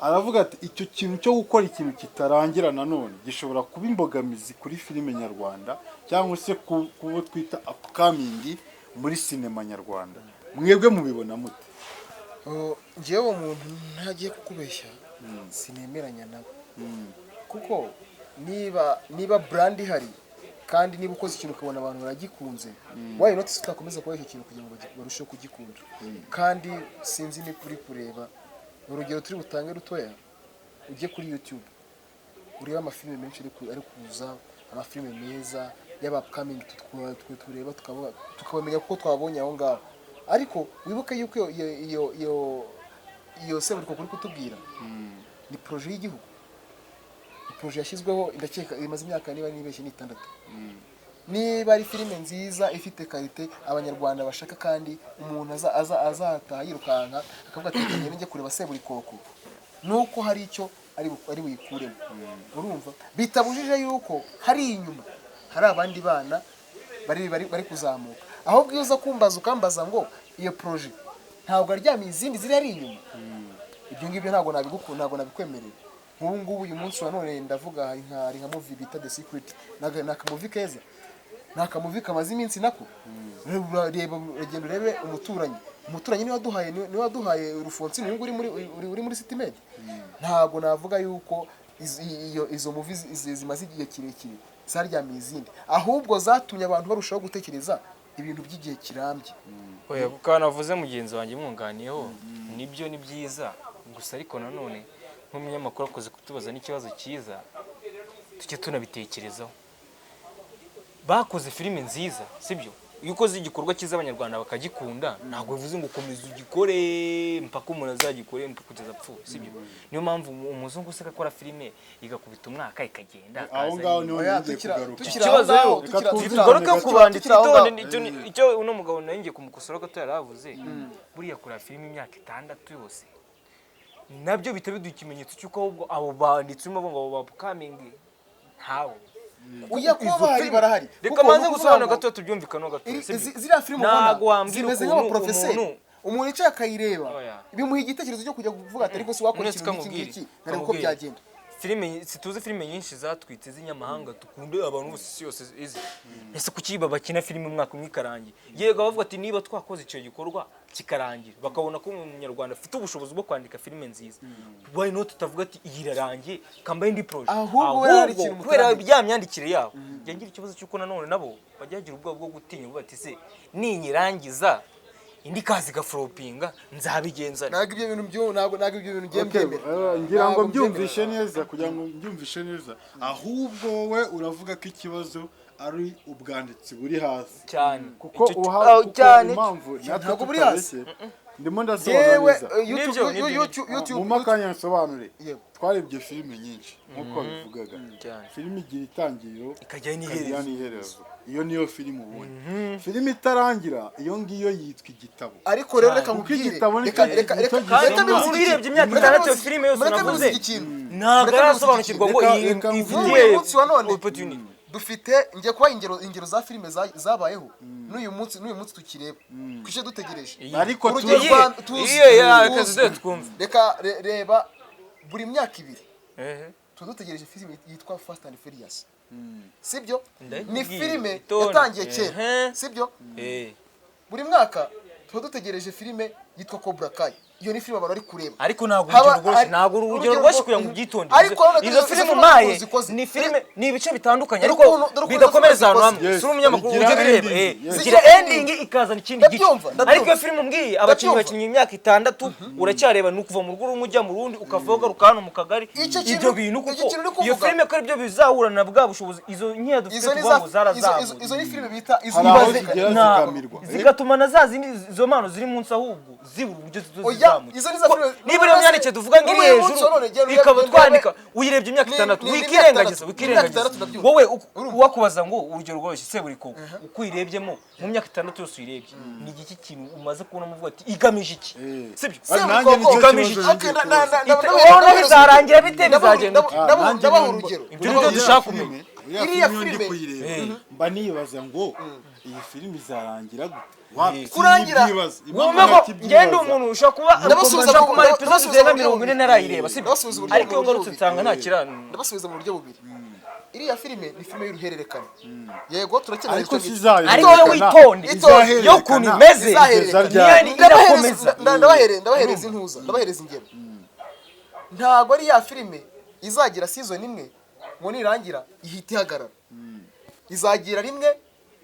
Aravuga ati icyo kintu cyo gukora ikintu kitarangira nanone gishobora kuba imbogamizi kuri filime nyarwanda cyangwa se kubo twita upcoming muri sinema nyarwanda. Mwebwe mubibona mute? Njyewe umuntu ntagiye kukubeshya sinemeranya nabo, kuko niba brand ihari kandi niba ukoze ikintu ukabona abantu baragikunze why not tutakomeza kuba icyo kintu kugira ngo barusheho kugikunda kandi sinzi ni kuri kureba urugero turi butange rutoya ujye kuri YouTube ureba amafilime menshi ari kuza amafilime meza y'abapcoming tureba tukabamenya kuko twabonye aho ngaho ariko wibuke yuko iyo seburiko kuri kutubwira ni projet y'igihugu projet yashyizweho ndakeka imaze imyaka niba nibeshye ni 6 niba ari filime nziza ifite karite abanyarwanda bashaka kandi umuntu azataha yirukanka akavuga ati njye kureba seburikoko nuko hari icyo ari buyikuremo urumva bitabujije yuko hari inyuma hari abandi bana bari kuzamuka ahubwo iyo uza kumbaza ukambaza ngo iyo projet ntabwo aryamiye izindi ziri ari inyuma ibyo ngibyo ntabwo nabikwemerera nk'ubu ngubu uyu munsi wa none ndavuga hari nka movie bita The Secret n'akamuvi keza n'akamuvi kamaze iminsi nako reba uragenda urebe umuturanyi niwe waduhaye Rufonsi n'uyu uri muri City Med ntabwo navuga yuko izo movie zimaze igihe kirekire zaryamiye izindi ahubwo zatumye abantu barushaho gutekereza ibintu by'igihe kirambye oya kuko navuze mugenzi wanjye mwunganiyeho nibyo ni byiza gusa ariko nanone nk'umunyamakuru akoze kutubaza n'ikibazo cyiza tujye tunabitekerezaho bakoze filime nziza sibyo iyo ukoze igikorwa cyiza abanyarwanda bakagikunda ntabwo bivuze ngo komeza ugikore mpaka umuntu azagikore mpaka kugeza apfuye sibyo niyo mpamvu umuzungu useka akora filime igakubita umwaka ikagenda aho ngaho niho ngiye kugaruka ikibazo tugaruka ku banditsi icyo uno mugabo nayo ngiye kumukosora ko yaravuze buriya kora filime imyaka 6 yose nabyo bitaba ikimenyetso cy'uko ahubwo abo banditsi urimo ngo babupcoming ntawo uya kuba bahari barahari reka manze gusobanura gato tubyumvikano gato ziriya filime ubona zimeze nk'abaprofeseri umuntu icyo akayireba bimuha igitekerezo cyo kujya kuvuga ati ariko si wakora ikintu ngiki nari uko byagenda filime situze filime nyinshi zatwitse z'inyamahanga tukunde abantu bose yose izi ese kuki bakina filime umwaka umwe ikarangira yego bavuga ati niba twakoze icyo gikorwa kikarangira bakabona ko umunyarwanda afite ubushobozi bwo kwandika filime nziza why not tutavuga ati irarangiye kambaye indi project ahubwo kubera byamyandikire yabo yangira ikibazo cyuko nanone nabo bajyagira ubwo bwo gutinya bati se ninyirangiza indi kazi gafropinga nzabigenza naga ibyo bintu byembyemera ngira ngo mbyumvishe neza kugira ngo mbyumvishe neza ahubwo we uravuga ko ikibazo ari ubwanditsi buri hasi cyane kuko cyane impamvu ntabwo buri hasi ndimo ndasobanuriza YouTube mu makanya nsobanure twarebye filime nyinshi nkuko bivugaga filime igira itangiriro ikajya n'iherezo iyo niyo filime ubonye filime itarangira iyo ngiyo yitwa igitabo ariko rero reka mubwire reka urebye imyaka 6 filime yose navuze ntabwo arasobanukirwa ngo iyi munsi wa none dufite ngiye kuba ingero za filime zabayeho n'uyu munsi tukireba kwishe dutegereje ariko reka reba buri myaka 2 tudutegereje filime yitwa Fast and Furious sibyo ni filime yatangiye kera sibyo buri mwaka tudutegereje filime yitwa Cobra Kai iyo ni filime abantu ari kureba ariko ntabwo urugero rwose kugira ngo byitondere izo filime umaye ni filime ni ibice bitandukanye ariko bidakomereza ahantu hamwe si umunyamakuru ujya bireba zigira ending ikazana ikindi gice ariko iyo filime umbwiye abakinnyi imyaka 6 uracyareba nukuva mu rugo rumwe ujya mu rundi ukavoga rukano mu kagari ibyo bintu kuko iyo filime ko ibyo bizahura na bwa bushobozi izo nkiya dufite kuva zarazamuye izo ni filime bita zigatuma na za zindi izo mpano ziri munsi ahubwo zibura uburyo zizamuye niba rero myandike tuvuga ngo iri hejuru ikaba twandika uyirebye imyaka 6 wikirengagiza wowe wakubaza ngo urugero rwose seburikoko uko uyirebyemo mu myaka 6 yose uyirebye ni igiki kintu umaze kubona muvuga ati igamije iki sibyo seburikoko igamije iki wowe bizarangira bite bizagenda ndabaho urugero ibyo nibyo dushaka kumenya iriya filime mba nibaza ngo iyi filime izarangira kurangira ngende umuntu ushaka kuba episode zirenga 40 narayireba sibyo ariko iyo ngarutse nsanga nta kirano ndabasubiza mu buryo bubiri iriya filime ni filime y'uruhererekane yego turakeneye ariko sizayo ariko wowe witonde yo kuntu imeze ndabahereza ingero ntabwo ari ya filime izagira season imwe ngo nirangira ihita ihagarara izagira rimwe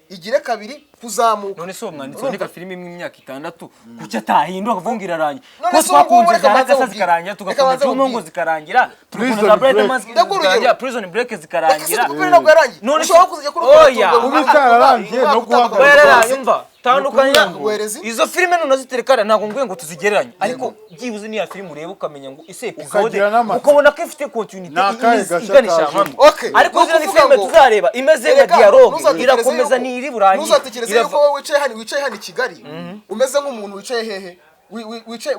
igire kabiri kuzamuka. none se uwo mwanditsi wandika filime imwe imyaka 6 kuki atahindura akavuga ngo irarangiye None ko se ubu ngubu twakunze reka za banze Hagasa mubwire. zikarangira Reka tugakunda banze Cyumungu mubwire. zikarangira tugakunda Prison za Bright Break. Mask Ndakura zikarangira urugero. Prison Break Reka zikarangira se kuko ntabwo yarangiye. None se Ushobora kuzajya kuri oya Ubu itararangiye no guhagarika. Bayararangiye umva tandukanya Ubuherezi. izo filime none ziterekana ntabwo nguye ngo tuzigereranye ariko byibuze niya filime ureba ukamenya ngo ise episode Ukagira n'amatsiko. ukabona ko ifite continuity N'akahe gasha iganisha kajemo. hamwe Okay. ariko Ni ziriya ni ukuvuga filime ngo- tuzareba imeze nka Erega, dialogue ntuzatekereze irakomeza yuko- ntiri burangiye ntuzatekereze yuko wowe wicaye hano i Kigali umeze nk'umuntu wicaye hehe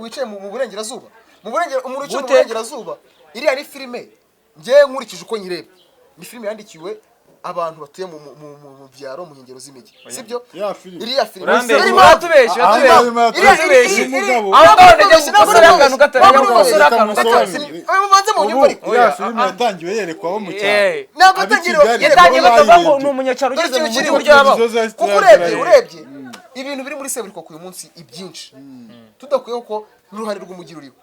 wicaye mu burengerazuba umuntu wicaye mu Gute? burengerazuba iriya ni filime njye nkurikije uko nyireba ni filime yandikiwe abantu batuye mu byaro mu nkengero z'imijyi sibyo Ya filime. iriya filime urambeshya irimo- uratubeshya Aha uratubeshya ngaha uratubeshya umugabo. aho ngaho Ntabwo ndajya ntabwo gukosora ntabwo akantu gato ntabwo ndajya gukosora akantu ntabwo gato ntabwo mubanze mu nyumva ariko Ubu Oya, filime yatangiwe yerekwaho mu cyaro. Eh, ntabwo Ab'i atangira Kigali yatangiye nabo bakavuga ngo bayirebye. ni umunyacyaro ugeze mu Dore mujyi ikintu uburyo yabaho kuko urebye ibintu biri muri Seburikoko uyu munsi ibyinshi tudakuyeho ko n'uruhare rw'umujyi ruriho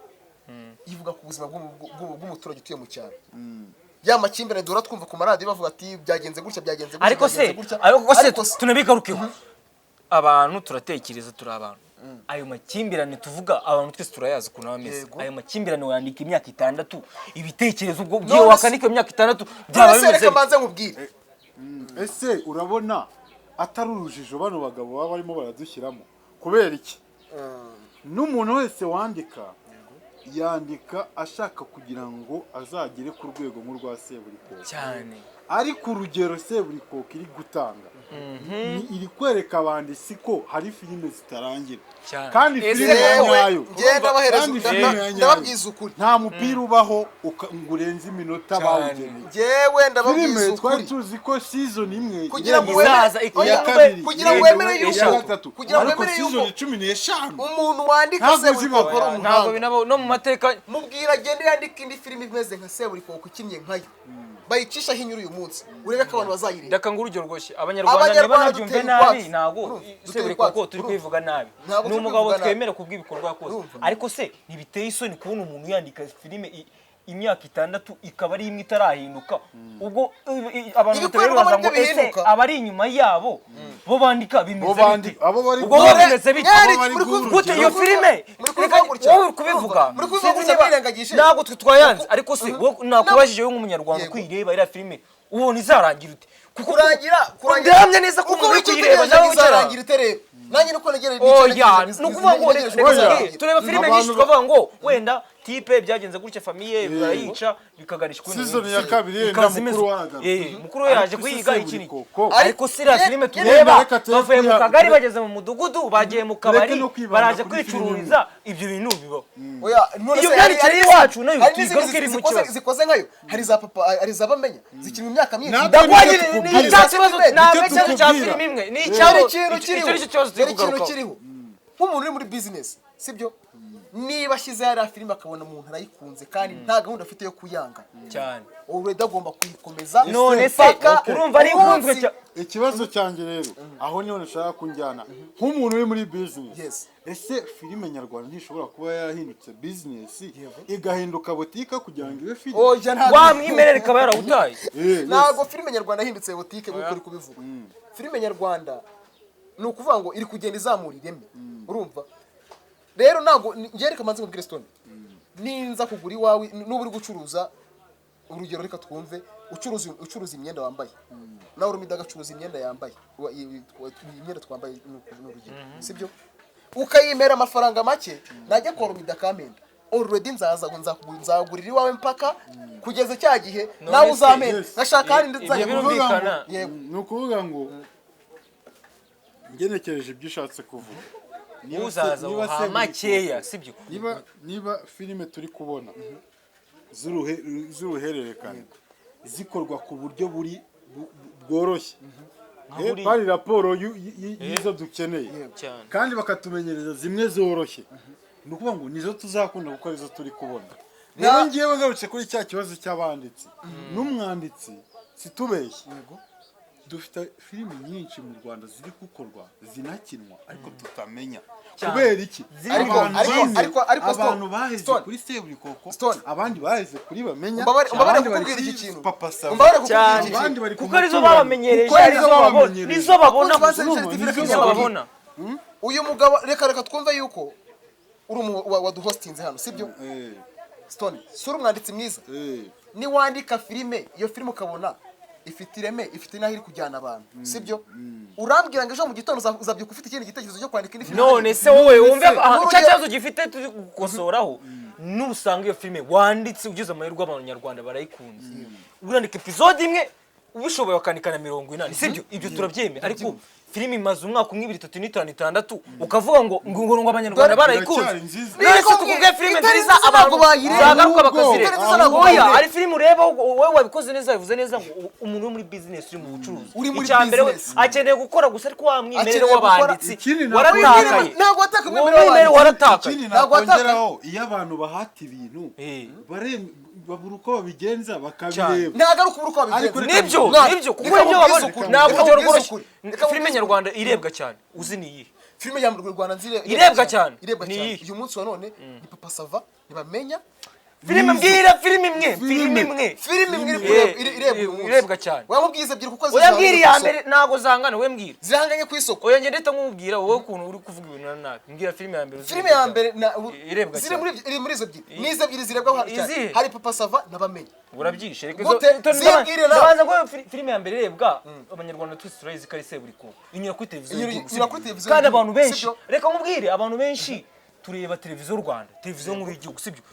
ivuga ku buzima bw'umuturage utuye mu cyaro ya makimbirane duhora twumva ku maradiyo bavuga ati byagenze gutya byagenze gutya ariko se ariko se tunabigarukeho abantu turatekereza turi abantu ayo makimbirane tuvuga abantu twese turayazi ukuntu aba ameze Yego. ayo makimbirane wandika imyaka 6 ibitekerezo ubwo None byo se- wakanika imyaka 6 byaba none se bimeze reka mbanze nkubwire Ese urabona atari urujijo bano bagabo baba barimo baradushyiramo kubera iki n'umuntu wese wandika yandika ashaka kugira ngo azagere ku rwego nk'urwa Seburikoko cyane ariko urugero Seburikoko iri gutanga iri kwereka abanditsi ko hari filime zitarangira cyane kandi Ese filime ya yewe, nyayo ngenda abahereza Kandi filime ya nyayo. ndababwiza ukuri nta mupira ubaho ngo urenze iminota Cyane. bawugeneye njyewe ndababwiza filime twari ukuri tuzi ko season imwe kugira ngo irenga izaza wemere ikaba iya oya, kabiri kugira ngo irenga wemere iya yuko gatatu kugira ngo ariko wemere season yuko 15 umuntu wandika Ntabwo Seburikoko zibaho. ari ntabwo umuhanga binabo no mu mateka mubwira agende yandika indi filime imeze nka Seburikoko ikinnye nkayo bayicishaho inyuru uyu munsi urebe ko abantu bazayireba ndaka ngo urugero rwose abanyarwanda niba Abanyarwanda nabyumve dutera nabi utwatsi. ntago Urumva, Seburikoko dutera turi utwatsi. kwivuga nabi Ntabwo ni turi umugabo kwivuga nabi. twemera kubw'ibikorwa kose Urumva. ariko se ntibiteye isoni kubona umuntu yandika filime imyaka 6 ikaba ari imwe itarahinduka ubwo abantu Ibikorerwa batabibaza muri ngo byo ese bihinduka. abari inyuma yabo bo bandika bimeze bite abo bari ubwo bo bimeze bite Mwari, bari muri guhura gute iyo urugero. filime muri kubivuga gutya. wowe uri kubivuga Muri kubivuga gutya mwirengagije. ntabwo twe twayanze ariko se wowe nakubajije wowe nk'umunyarwanda Yego. kwireba iriya filime ubona izarangira ute kuko kurangira ndahamya neza ko uko uri wicyo kuyireba utegereje nawe wicara izarangira iterera nanjye nuko nagereye oya ni ukuvuga ngo Oya. tureba filime Abantu nyinshi tukavuga ngo wenda tipe byagenze gutya famiye barayica bikaganisha ukundi Season bintu. ya kabiri yenda Ikaza imeze- mukuru wahagaze. mukuru we yaje Ariko kuyiga se iki n'iki Seburikoko. ariko siriya Ye- filime ye- tureba reka turebe bavuye mu kwiha- kagari turebe- bageze mu mudugudu bagiye mu kabari no kwibanda baraje kuri kwicururiza ibyo bintu bibaho oya none Iyo se myandikire y'iwacu nayo hari tuyigaruke n'izindi iri mu zikoze- kibazo. zikoze nkayo hari za papa hari za bamenya zikinwa imyaka myinshi Natwe ndagwaye nicyo ni tukubwira. icya kibazo Nicyo ntabwo ikibazo cya tukubwira. filime imwe ni Dore icyabo ikintu icyo kiriho nicyo kibazo turi dore ikintu kugarukaho kiriho nk'umuntu uri muri bizinesi sibyo niba ashyize hariya filime akabona umuntu arayikunze kandi nta gahunda afite yo kuyanga cyane already agomba kuyikomeza none se mpaka urumva ari ikunzwe umunsi- ikibazo cyanjye rero aho niho nashaka kunjyana nk'umuntu uri muri business Yes. ese filime nyarwanda ntishobora kuba yarahindutse business igahinduka botike kugira ngo ibe filime oya ntabwo wa mwimerere ikaba yarawutaye ntabwo filime nyarwanda yahindutse botike nk'uko uri kubivuga filime nyarwanda ni ukuvuga ngo iri kugenda izamura ireme urumva rero ntabwo njye reka manze nkubwire Stone ninza kugura iwawe n'ubu uri gucuruza urugero reka twumve ucuruza imyenda wambaye nawe urumida agacuruza imyenda yambaye imyenda twambaye ni urugero sibyo ukayimera amafaranga make najya kwa rumida kamenda already nzagurira iwawe mpaka kugeza cya gihe nawe uzamera yes. ngashaka handi nzajya Ibyo kuvuga birumvikana. yego ni ukuvuga ngo ngenekereje ibyo ushatse kuvuga Niba se- uzaza niba uha Seburikoko- makeya sibyo niba filime turi kubona z'uruhererekane zikorwa ku buryo bworoshye buriya. bari raporo y'izo dukeneye cyane kandi bakatumenyereza zimwe zoroshye ni ukuvuga ngo nizo tuzakunda kuko arizo turi kubona rero ngewe ngarutse kuri cya kibazo cy'abanditsi n'umwanditsi situbeshye dufite filime nyinshi mu Rwanda ziri gukorwa zinakinwa ariko tutamenya Cyane. kubera iki Stone, abantu baheze Stone, kuri Seburikoko Stone. abandi baheze kuri Bamenya Mbabare abandi bari kukubwira kuri iki kintu. Papa Sava Mbabare kukubwira Cyane. iki abandi kintu. bari ku kuko arizo muturanyi. babamenyereje Kuko arizo babamenyereje. nizo babona Kuko gusa basenze nizo nizo babona uyu mugabo reka twumve yuko uri waduhostinze hano sibyo Eh, Stone sura umwanditsi mwiza ni wandika filime iyo filime ukabona ifite ireme ifite n'aho iri kujyana abantu sibyo urambwira ngo ejo mu gitondo uzabyuka ufite ikindi gitekerezo cyo kwandika indi filime none se wowe wumve N'urugero- cya kibazo gifite turi gukosoraho nusanga iyo filime wanditse ugize amahirwe abanyarwanda barayikunze urandika episode imwe ubishoboye wakandika na 40 sibyo ibyo turabyemera ariko filime imaze umwaka umwe 2 3 4 5 6 ukavuga ngo abanyarwanda barayikunze iracyari nziza. none se tukubwiye filime nziza nziza abantu ntabwo bayireba. zagaruka bakazireba Itari nziza ntabwo oya bayireba. ari filime ureba wowe wabikoze neza bivuze neza ngo umuntu uri muri business uri mu bucuruzi Uri muri icyambere we business. akeneye gukora gusa ariko wa mwimerere Akeneye gukora- w'abanditsi Ikindi ntabwo waratakaye ntabwo wataka uwo mwimerere waratakaye ikindi Ntabwo nakongeraho iyo abantu bahata ibintu Eh. babura uko babigenza bakabireba ntabwo ari ukubura uko Ariko wabigenza nibyo Mwana, nibyo kuko reka ibyo nkubwize babona ukuri, ntabwo reka urugero nkubwize rworoshye ukuri, reka filime nkubwize nyarwanda irebwa cyane uzi ni iyihe filime ya mu Rwanda nzire Irebwa cyane. irebwa Ni cyane iyi. uyu munsi wa none ni Papa Sava ntibamenya filime mbwira filime imwe filime imwe filime imwe irebwa uyu munsi irebwa cyane wamubwize ebyiri kuko oya mbwira iya mbere ntabwo zangana we mbwira zihanganye ku isoko oya ngende nkubwira wowe ukuntu uri kuvuga ibintu nabi mbwira filime ya mbere uzi filime ya mbere irebwa ziri cyane. muri izo ebyiri n'izo ebyiri zirebwa hari cyane Izihe? hari Papa Sava n'abamenye urabyishe reka Gute? Zimbwire nawe. ndabanza ngo filime ya mbere irebwa abanyarwanda twese turayizi ko ari Seburikoko inyura kuri televiziyo y'igihugu, inyura kuri sibyo? televiziyo kandi y'igihugu, abantu benshi sibyo? reka nkubwire abantu benshi tureba televiziyo Rwanda televiziyo nkuru y'igihugu sibyo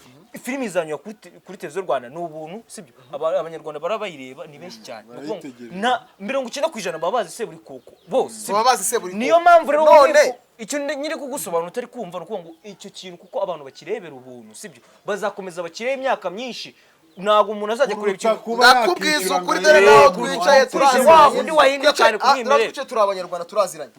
filime izanyura kuri televiziyo Rwanda ni ubuntu sibyo abanyarwanda barabayireba ni benshi cyane Barayitegereza. na 90% baba bazi Seburikoko bose sibyo? baba bazi Seburikoko niyo mpamvu rero none nkubwira ko icyo nyiri kugusobanura utari kumva nukuvuga ngo icyo kintu kuko abantu bakirebera ubuntu sibyo bazakomeza bakireba imyaka myinshi ntabwo umuntu azajya kureba ikintu nakubwiza ukuri dore naho twicaye wa undi wahinduye cyane kumwimerere twicaye turi abanyarwanda turaziranye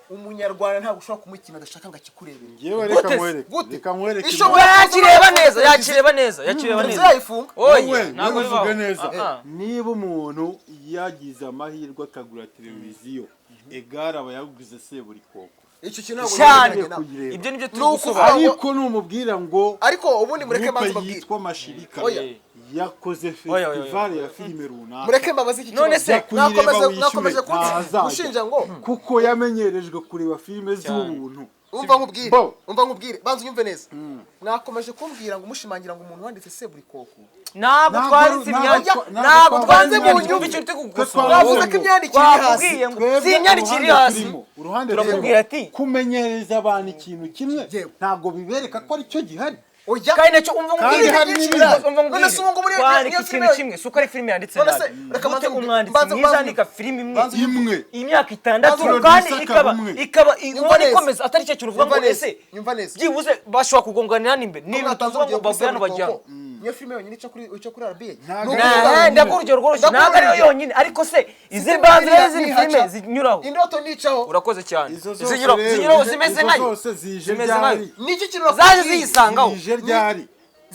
umunyarwanda ntabwo ushobora kumukinira adashaka ngo akikurebere Yewe Gute reka se? mwereke Gute? reka mwereke Ishobora- yakireba neza yakireba neza yakireba televiziyo neza yayifunga oya wowe ntabwo uvuge bibaho neza niba umuntu yagize amahirwe akagura televiziyo egare aba yaguze Seburikoko icyo kintu ntabwo cyane yemeranya nawe. kuyireba. ibyo nibyo turi Ni ukuvuga gusobanura ngo- ariko numubwira ngo ariko ubundi mureke groupe mbanze babwire yitwa Mashirika Oya. yakoze Oya, oya, festival ya filime runaka mureke mbabaze iki None se, kuyireba mwakomeje wishyure ntazajya. gushinja ngo kuko yamenyerejwe kureba filime z'ubuntu umva nkubwire Bo. umva nkubwire banza unyumve neza mwakomeje kumbwira ngo umushimangira ngo umuntu wanditse Seburikoko ntabwo Ntabwo- twanditse ntabwo- imyandiko ntabwo ntabwo twanze twanditse mu imyandiko nyungu. icyo turi Twe kugusura bavuze twavuze ko imyandikire iri hasi twakubwiye ngo Twebwe si imyandikire iri uruhande hasi turimo, uruhande turakubwira turimo. ati kumenyereza abantu ikintu kimwe Yewe. ntabwo bibereka ko aricyo gihari oya kandi nacyo umva Kandi nkubwire hari umva n'ibindi. nkubwire None se ubu ngubu niyo- twandika niyo ikintu filime- kimwe si uko ari filime yanditse None se, nabi reka gute mbanze- umwanditsi mbanze- mwiza mbanze- andika filime imwe mbanze- imwe imyaka 6 Producer kandi akaba umwe. ikaba Nyumva ubona neza. ikomeza atari cyo kintu uvuga ngo Nyumva neza, ese nyumva neza. byibuze bashobora kugonganira n'imbere Niba niba natanze tuvuga ngo urugero kuri babwana bajyana Seburikoko niyo filime yonyine ica kuri RBA Ntabwo Ni ari ukuvuga yo ngo- ndaguha urugero rworoshye ntabwo ariyo yonyine ariko se izi banze rero izindi filime zinyuraho indoto nicaho urakoze cyane Izo zose zinyuraho rero, zinyuraho zimeze izo nkayo zose zije zimeze ryari nkayo niki kintu zaje nakubwiye. ziyisangaho zije ryari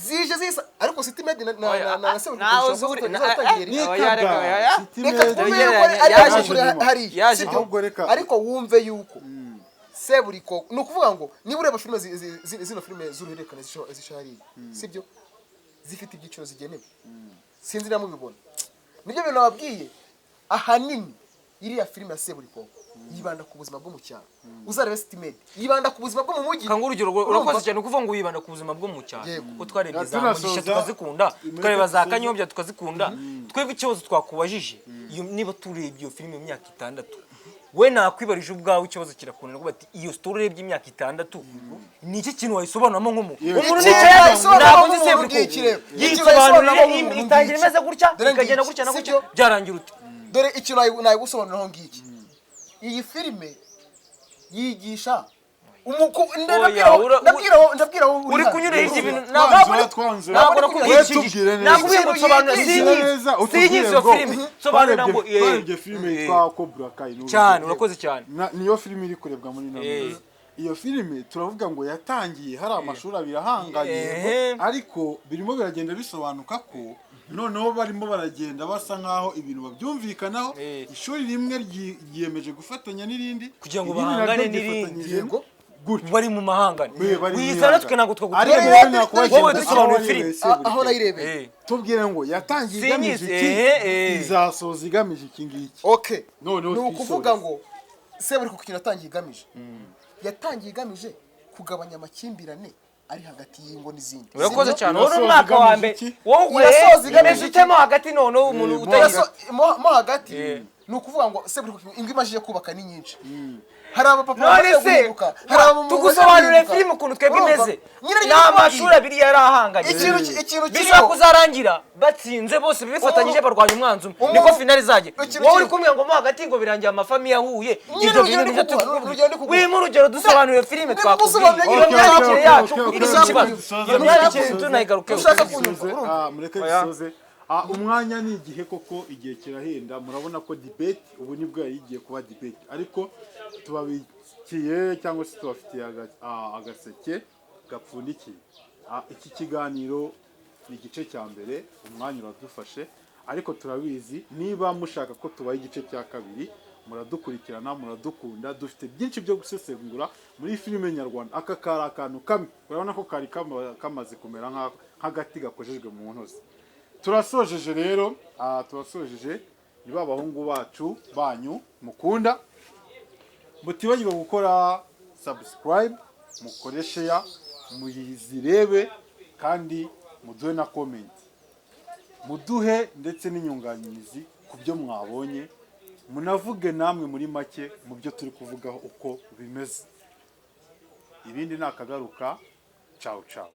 zije zisa ariko City Med na Oya, na Seburikoko nawe zishobora uzuri- kuzatangira Ni Oya, reka, kada, oya. City reka Med. twumve Yaje- yuko ari yaje amakuru nyuma. hari Yaje sibyo? ahubwo reka. ariko wumve yuko Seburikoko ni ukuvuga ngo niba ureba filime zino filime z'uruhererekane zishariye sibyo zifite ibyiciro zigenewe sinzi na mubibona nibyo bintu nababwiye ahanini iriya filime ya Seburikoko yibanda ku buzima bwo mu cyaro uzarebe City Med yibanda ku buzima bwo mu mujyi kanga urugero urakoze cyane kuvuga ngo wibanda ku buzima bwo mu cyaro Yego. kuko twarebye za Tunasoza, mugisha tukazikunda tukareba za kanyobya tukazikunda twebwe ikibazo twakubajije iyo niba turebye iyo filime mu myaka 6 we nakwibarije ubwawe ikibazo kirakunda ngo bati iyo story urebye imyaka 6 ni iki kintu wayisobanuramo nk'umuntu umuntu nicaye ntabwo nzi Seburikoko yisobanurira itangira imeze gutya ikagenda gutya na gutya byarangira ute dore ikintu nayigusobanuriraho ngiki iyi filime yigisha ndabwira uri kunyura hirya ibintu Twanzura. ntabwo nakubwiye We iki tubwire neza. nakubwiye ngo sobanura Tubwire neza, sinyizi iyo utubwire filime ngo sobanura ngo twarebye filime yitwa Cobra Kai cyane urakoze cyane niyo filime iri kurebwa muri ino iyo filime turavuga ngo yatangiye hari amashuri abiri ahanganye ariko birimo biragenda bisobanuka ko noneho barimo baragenda basa nkaho ibintu babyumvikanaho ishuri rimwe ryiyemeje gufatanya n'irindi kugira ngo bahangane n'irindi yego bari mu mahanga wizana twe ntabwo wowe dusobanura filime aho nayirebeye tubwire ngo yatangiye igamije iki izasoza igamije iki ngiki okay noneho ni ukuvuga ngo Seburikoko kugira yatangiye igamije yatangiye igamije kugabanya amakimbirane ari hagati y'ingo n'izindi urakoze cyane wowe umwaka wa mbere wowe igamije utemo hagati noneho umuntu utagize mo hagati ni ukuvuga ngo Seburikoko ingo imajije kubaka ni nyinshi hari abapapa none tugusobanurire filime ukuntu twebwe imeze n'amashuri abiri yari ahanganye ikintu bishobora kuzarangira batsinze bose bifatanyije barwanya umwanzi umwe niko finali izajya wowe uri kumbwira ngo mo hagati ngo birangiye amafamiye ahuye ibyo bintu nibyo tukubwira wima urugero dusobanurire filime twakuze iyo myandikire yacu iri mu kibazo iyo myandikire tunayigarukeho mureke dusoze umwanya ni igihe koko igihe kirahenda murabona ko debate ubu nibwo yari igiye kuba debate ariko tubabikiye cyangwa se tubafitiye agaseke gapfundikiye iki kiganiro ni igice cya mbere umwanya uradufashe ariko turabizi niba mushaka ko tubaye igice cya kabiri muradukurikirana muradukunda dufite byinshi byo gusesengura muri filime nyarwanda aka kari akantu kamwe urabona ko kari kamaze kumera nk'agati gakojejwe mu ntozi turasojeje rero turasojeje ni babahungu bacu banyu mukunda mutibagirwa gukora subscribe mukore share muyizirebe kandi muduhe na comment muduhe ndetse n'inyunganizi ku byo mwabonye munavuge namwe muri make mu byo turi kuvugaho uko bimeze ibindi nakagaruka ciao ciao